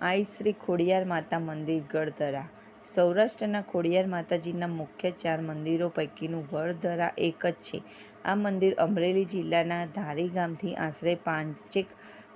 આઈ શ્રી ખોડિયાર માતા મંદિર ગળધરા. સૌરાષ્ટ્રના ખોડિયાર માતાજીના મુખ્ય 4 મંદિરો પૈકીનું ગળધરા એક જ છે. આ મંદિર અમરેલી જિલ્લાના ધારી ગામથી આશરે 5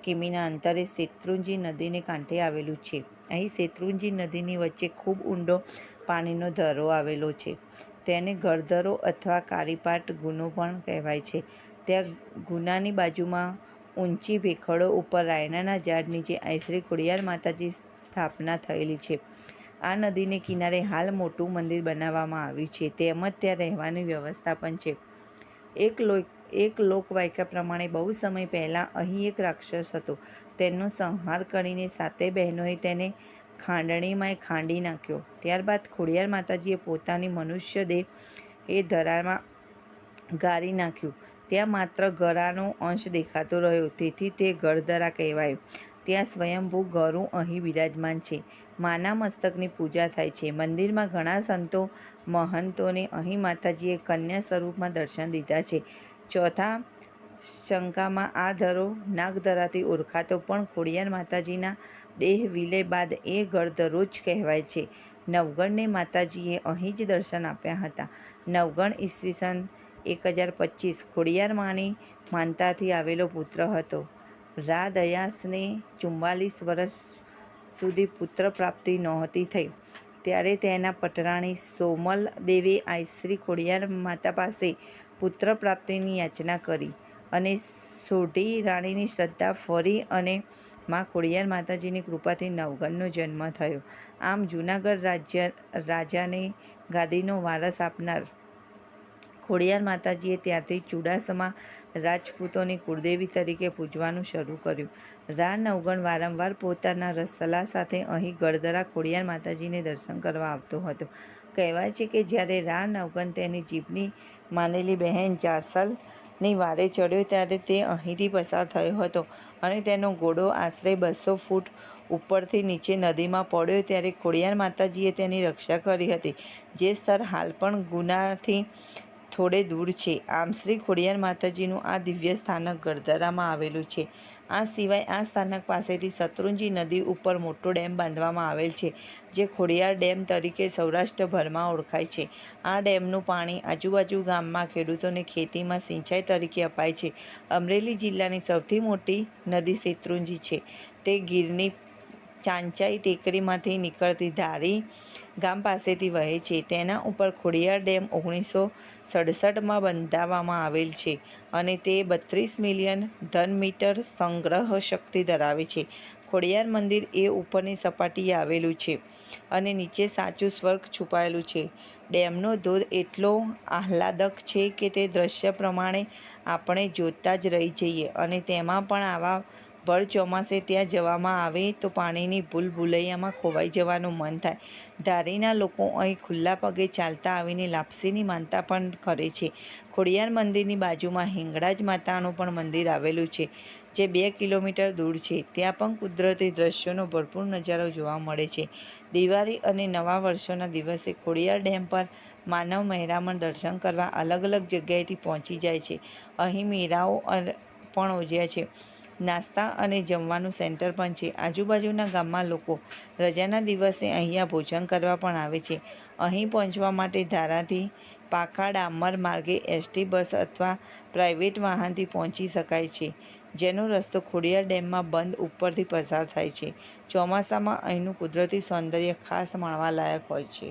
કિમીના અંતરે શેત્રુંજી નદીને કાંઠે આવેલું છે. અહીં શેત્રુંજી નદીની વચ્ચે ખૂબ ઊંડો પાણીનો ધરો આવેલો છે. તેને ગળધરો અથવા કાળીપાટ ગુનો પણ કહેવાય છે. ત્યાં ગુનાની બાજુમાં ઊંચી ભેખડો ઉપર રાયણાના ઝાડ નીચે આઈ શ્રી ખોડિયાર માતાજી સ્થાપના થયેલી છે. આ નદીને કિનારે હાલ મોટું મંદિર બનાવવામાં આવ્યું છે, તેમજ ત્યાં રહેવાની વ્યવસ્થા પણ છે. એક લોકવાયકા પ્રમાણે બહુ સમય પહેલાં અહીં એક રાક્ષસ હતો. તેનો સંહાર કરીને 7 બહેનોએ તેને ખાંડણીમાં ખાંડી નાખ્યો. ત્યારબાદ ખોડિયાર માતાજીએ પોતાની મનુષ્ય દેહ એ ધરામાં ગાળી નાખ્યું. ત્યાં માત્ર ગરાનો અંશ દેખાતો રહ્યો, તેથી તે ગળધરા કહેવાયું. ત્યાં સ્વયંભૂ ગરું અહીં બિરાજમાન છે. માના મસ્તકની પૂજા થાય છે. મંદિરમાં ઘણા સંતો મહંતોને અહીં માતાજીએ કન્યા સ્વરૂપમાં દર્શન દીધા છે. ચોથા શંકામાં આ ધરો નાગધરાથી ઓળખાતો પણ ખોડિયાર માતાજીના દેહ વિલય બાદ એ ગળધરો જ કહેવાય છે. નવઘણને માતાજીએ અહીં જ દર્શન આપ્યા હતા. નવઘણ ઈસવીસન 1025 ખોડિયાર માની માનતાથી આવેલો પુત્ર હતો. રા દયાસને 44 વર્ષ સુધી પુત્ર પ્રાપ્તિ નહોતી થઈ, ત્યારે તેના પટરાણી સોમલ દેવે આઈ શ્રી ખોડિયાર માતા પાસે પુત્ર પ્રાપ્તિની યાચના કરી અને સોઢી રાણીની શ્રદ્ધા ફરી અને માં ખોડિયાર માતાજીની કૃપાથી નવઘણનો જન્મ થયો. આમ જૂનાગઢ રાજાને ગાદીનો વારસ આપનાર ખોડિયાર માતાજીએ ત્યારથી ચુડાસમા રાજપૂતોની કુળદેવી તરીકે પૂજવાનું શરૂ કર્યું. રા નવઘણ વારંવાર પોતાના સલાહ સાથે અહીં ગળધરા ખોડિયાર માતાજીને દર્શન કરવા આવતો હતો. કહેવાય છે કે જ્યારે રા નવઘણ તેની જીભની માનેલી બહેન જાસલની વારે ચડ્યો ત્યારે તે અહીંથી પસાર થયો હતો અને તેનો ઘોડો આશરે 200 ફૂટ ઉપરથી નીચે નદીમાં પડ્યો ત્યારે ખોડિયાર માતાજીએ તેની રક્ષા કરી હતી. જે સ્થળ હાલ પણ ગુનાથી થોડે દૂર છે. આમ શ્રી ખોડિયાર માતાજીનું આ દિવ્ય સ્થાનક ગળધરામાં આવેલું છે. આ સિવાય આ સ્થાનક પાસેથી શત્રુંજી નદી ઉપર મોટો ડેમ બાંધવામાં આવેલ છે, જે ખોડિયાર ડેમ તરીકે સૌરાષ્ટ્રભરમાં ઓળખાય છે. આ ડેમનું પાણી આજુબાજુ ગામમાં ખેડૂતોને ખેતીમાં સિંચાઈ તરીકે અપાય છે. અમરેલી જિલ્લાની સૌથી મોટી નદી શેત્રુંજી છે. તે ગીરની ચાંચાઈ ટેકરીમાંથી નીકળતી ધારી ગામ પાસેથી વહે છે. તેના ઉપર ખોડિયાર ડેમ 1967માં બંધાવવામાં આવેલ છે અને તે 32 મિલિયન ઘન-મીટર સંગ્રહ શક્તિ ધરાવે છે. ખોડિયાર મંદિર એ ઉપરની સપાટીએ આવેલું છે અને નીચે સાચું સ્વર્ગ છુપાયેલું છે. ડેમનો ધોધ એટલો આહલાદક છે કે તે દ્રશ્ય પ્રમાણે આપણે જોતા જ રહી જઈએ અને તેમાં પણ આવા ભર ચોમાસે ત્યાં જવામાં આવે તો પાણીની ભૂલભુલૈયામાં ખોવાઈ જવાનું મન થાય. ધારીના લોકો અહીં ખુલ્લા પગે ચાલતા આવીને લાપસીની માનતા પણ કરે છે. ખોડિયાર મંદિરની બાજુમાં હિંગળાજ માતાનું પણ મંદિર આવેલું છે, જે 2 કિલોમીટર દૂર છે. ત્યાં પણ કુદરતી દ્રશ્યોનો ભરપૂર નજારો જોવા મળે છે. દિવાળી અને નવા વર્ષના દિવસે ખોડિયાર ડેમ પર માનવ મહેરામણ દર્શન કરવા અલગ અલગ જગ્યાએથી પહોંચી જાય છે. અહીં મેળાઓ પણ યોજાય છે. નાસ્તા અને જમવાનું સેન્ટર પણ છે. આજુબાજુના ગામમાં લોકો રજાના દિવસે અહીંયા ભોજન કરવા પણ આવે છે. અહીં પહોંચવા માટે ધારાથી પાકા ડામર માર્ગે એસટી બસ અથવા પ્રાઇવેટ વાહનથી પહોંચી શકાય છે, જેનો રસ્તો ખોડિયાર ડેમમાં બંધ ઉપરથી પસાર થાય છે. ચોમાસામાં અહીંનું કુદરતી સૌંદર્ય ખાસ માણવા લાયક હોય છે.